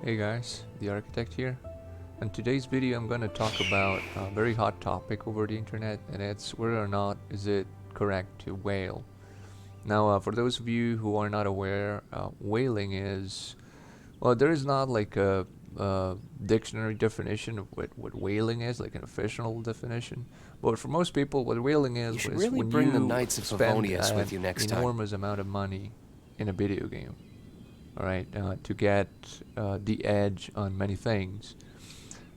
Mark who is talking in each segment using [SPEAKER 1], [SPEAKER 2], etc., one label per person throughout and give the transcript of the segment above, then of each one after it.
[SPEAKER 1] Hey guys, the architect here. In today's video I'm going to talk about a very hot topic over the internet, and it's whether or not is it correct to whale. Now for those of you who are not aware, whaling is, well, there is not like a dictionary definition of what whaling is, like an official definition, but for most people what whaling
[SPEAKER 2] You
[SPEAKER 1] is
[SPEAKER 2] should
[SPEAKER 1] is
[SPEAKER 2] really
[SPEAKER 1] when
[SPEAKER 2] bring the
[SPEAKER 1] you
[SPEAKER 2] Knights of
[SPEAKER 1] spend
[SPEAKER 2] Favonius
[SPEAKER 1] an
[SPEAKER 2] with you next time.
[SPEAKER 1] enormous amount of money in a video game. Alright, to get the edge on many things.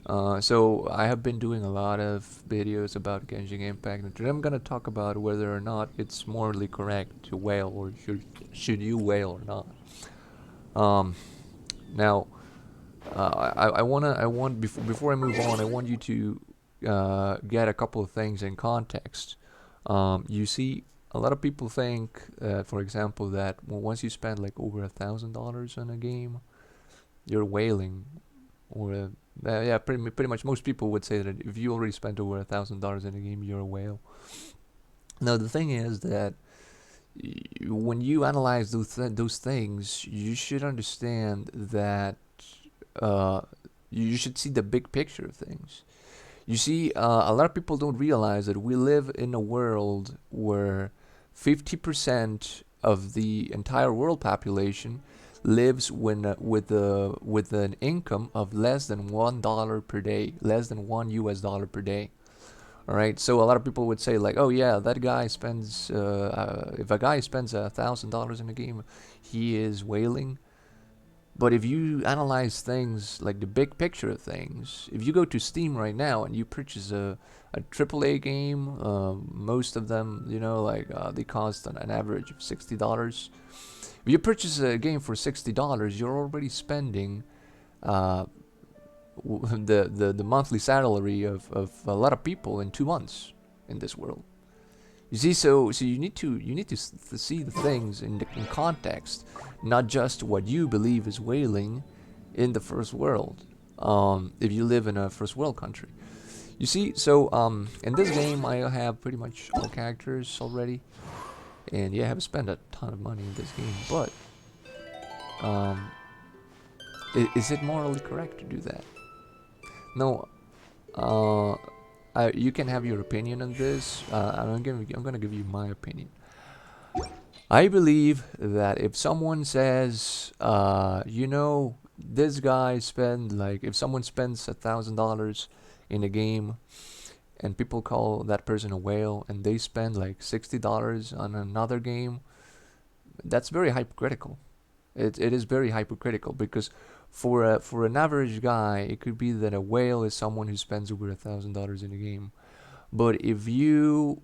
[SPEAKER 1] So I have been doing a lot of videos about Genshin Impact, and today I'm gonna talk about whether or not it's morally correct to whale, or should you whale or not. Um, now, I want before I move on, I want you to get a couple of things in context. You see, a lot of people think, for example, that once you spend like over $1,000 on a game, you're whaling, or yeah, pretty much most people would say that if you already spent over $1,000 in a game, you're a whale. Now the thing is that when you analyze those things, you should understand that uh, you should see the big picture of things. You see, a lot of people don't realize that we live in a world where 50% of the entire world population lives with an income of less than $1 per day, less than $1 per day. All right, so a lot of people would say like, oh yeah, that guy spends. If a guy spends $1,000 in a game, he is whaling. But if you analyze things like the big picture of things, if you go to Steam right now and you purchase a AAA game, most of them, like they cost an average of $60. If you purchase a game for $60, you're already spending uh, the monthly salary of a lot of people in 2 months in this world. You see, so you need to see the things in context, not just what you believe is whaling in the first world. If you live in a first world country, you see. So in this game, I have pretty much all characters already, and yeah, I have spent a ton of money in this game. But um, is it morally correct to do that? No. Uh, you can have your opinion on this. I'm gonna give you my opinion. I believe that if someone says, this guy spend like if someone spends $1,000 in a game, and people call that person a whale, and they spend like $60 on another game, that's very hypocritical. It is very hypocritical because for an average guy, it could be that a whale is someone who spends over $1,000 in a game. But if you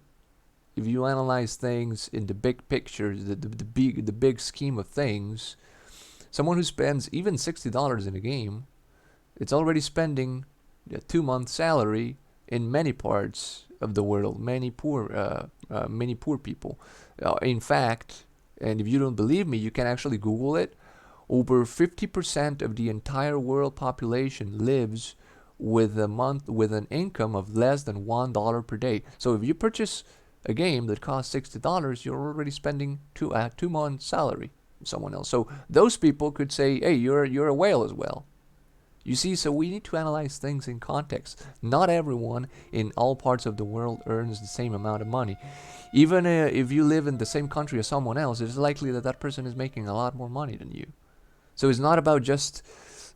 [SPEAKER 1] analyze things in the big picture, the big scheme of things, someone who spends even $60 in a game, it's already spending a 2 month salary in many parts of the world, many poor people. In fact, and if you don't believe me, you can actually Google it. Over 50% of the entire world population lives with an income of less than $1 per day. So if you purchase a game that costs $60, you're already spending 2 months salary from someone else. So those people could say, hey, you're a whale as well. You see, so we need to analyze things in context. Not everyone in all parts of the world earns the same amount of money. Even if you live in the same country as someone else, it's likely that that person is making a lot more money than you. So it's not about just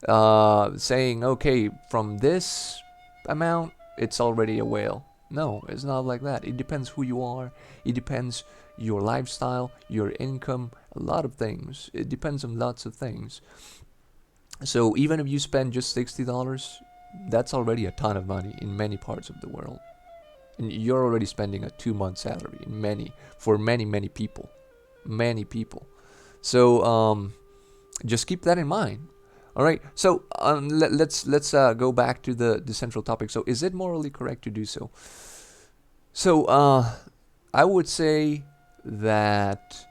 [SPEAKER 1] saying, okay, from this amount, it's already a whale. No, it's not like that. It depends who you are. It depends your lifestyle, your income, a lot of things. It depends on lots of things. So even if you spend just $60, that's already a ton of money in many parts of the world. And you're already spending a 2 month salary in many people. Many people. So just keep that in mind. All right. So let's go back to the central topic. So is it morally correct to do so? So I would say that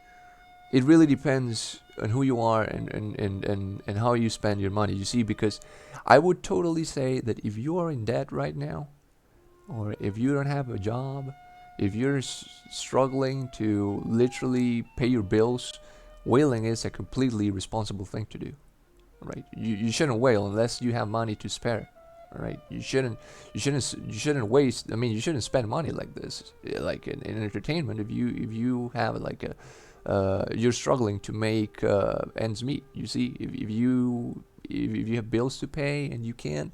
[SPEAKER 1] it really depends on who you are and how you spend your money. You see, because I would totally say that if you are in debt right now, or if you don't have a job, if you're struggling to literally pay your bills, whaling is a completely responsible thing to do. right? You shouldn't whale unless you have money to spare. All right, you shouldn't waste. I mean, you shouldn't spend money like this, like in entertainment. If you have like a you're struggling to make ends meet. You see, if you have bills to pay and you can't,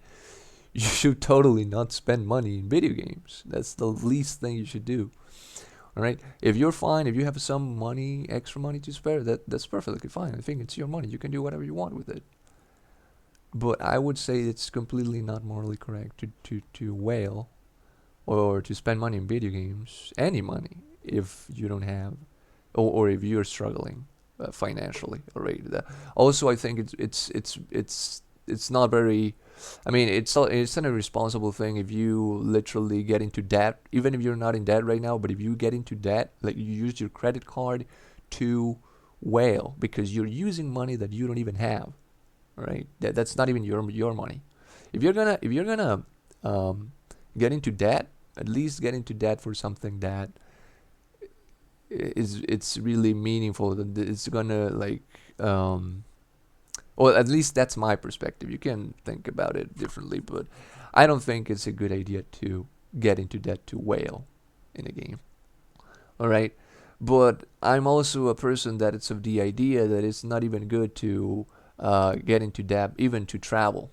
[SPEAKER 1] you should totally not spend money in video games. That's the least thing you should do. All right. If you're fine, if you have some money, extra money to spare, that's perfectly fine. I think it's your money. You can do whatever you want with it. But I would say it's completely not morally correct to whale or to spend money in video games, any money, if you don't have, or if you're struggling financially. Already. Also, I think it's not very. I mean, it's an irresponsible thing if you literally get into debt, even if you're not in debt right now. But if you get into debt, like you use your credit card to whale because you're using money that you don't even have. Right? That's not even your money. If you're gonna get into debt, at least get into debt for something that it's really meaningful. That it's gonna like well, at least that's my perspective. You can think about it differently, but I don't think it's a good idea to get into debt to whale in a game. All right, but I'm also a person that it's of the idea that it's not even good to get into debt even to travel.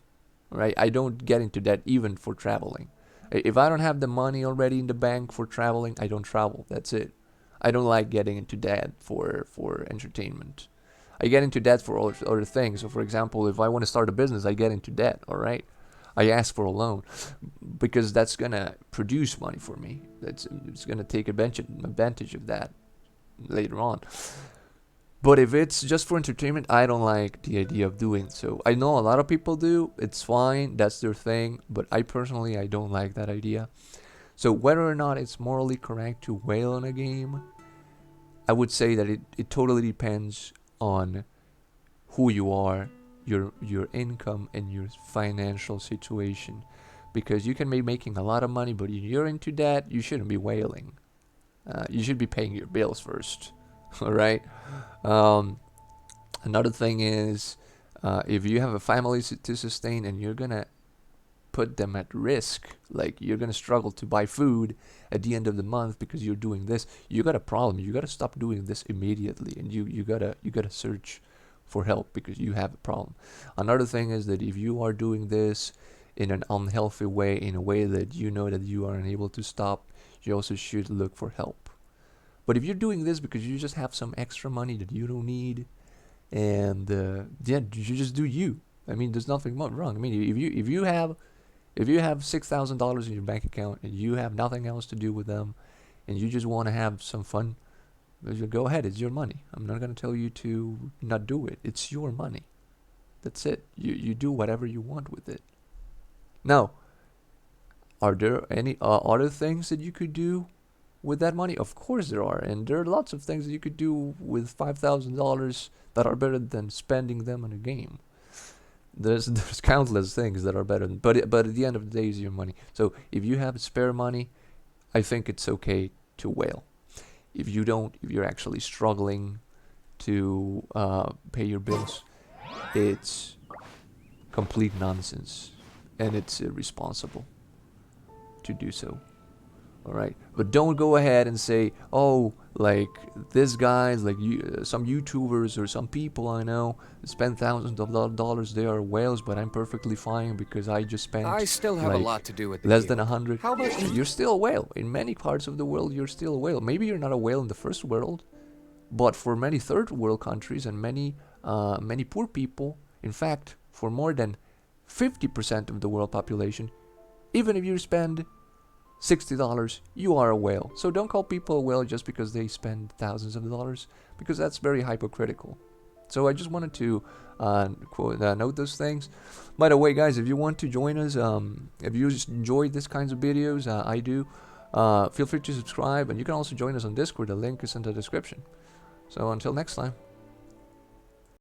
[SPEAKER 1] Right? I don't get into debt even for traveling. If I don't have the money already in the bank for traveling, I don't travel. That's it. I don't like getting into debt for entertainment. I get into debt for other things. So, for example, if I want to start a business, I get into debt. All right, I ask for a loan because that's gonna produce money for me. It's gonna take advantage of that later on. But if it's just for entertainment, I don't like the idea of doing so. I know a lot of people do. It's fine. That's their thing. But I personally, I don't like that idea. So whether or not it's morally correct to whale on a game, I would say that it totally depends on who you are, your income, and your financial situation. Because you can be making a lot of money, but if you're into that, you shouldn't be whaling. You should be paying your bills first. All right. Um, Another thing is, if you have a family to sustain and you're gonna put them at risk, like you're gonna struggle to buy food at the end of the month because you're doing this, you got a problem. You gotta stop doing this immediately, and you gotta search for help because you have a problem. Another thing is that if you are doing this in an unhealthy way, in a way that you know that you are unable to stop, you also should look for help. But if you're doing this because you just have some extra money that you don't need, and yeah, you just do you. I mean, there's nothing wrong. I mean, if you have $6,000 in your bank account and you have nothing else to do with them, and you just want to have some fun, go ahead. It's your money. I'm not gonna tell you to not do it. It's your money. That's it. You do whatever you want with it. Now, are there any other things that you could do with that money? Of course there are, and there are lots of things that you could do with $5,000 that are better than spending them on a game. There's countless things that are better, but at the end of the day, it's your money. So if you have spare money, I think it's okay to whale. If you don't, if you're actually struggling to pay your bills, it's complete nonsense, and it's irresponsible to do so. All right, but don't go ahead and say, oh, like this guy's like some YouTubers or some people I know spend thousands of dollars. They are whales, but I'm perfectly fine because I just
[SPEAKER 2] I
[SPEAKER 1] spent
[SPEAKER 2] still have a
[SPEAKER 1] like
[SPEAKER 2] lot to do with the
[SPEAKER 1] less than
[SPEAKER 2] game.
[SPEAKER 1] 100.
[SPEAKER 2] How about you?
[SPEAKER 1] You're still a whale. In many parts of the world, you're still a whale. Maybe you're not a whale in the first world, but for many third world countries and many poor people, in fact, for more than 50% of the world population, even if you spend $60, you are a whale. So don't call people a whale just because they spend thousands of dollars, because that's very hypocritical. So I just wanted to note those things. By the way, guys, if you want to join us, if you just enjoyed these kinds of videos, I do, feel free to subscribe, and you can also join us on Discord. The link is in the description. So until next time.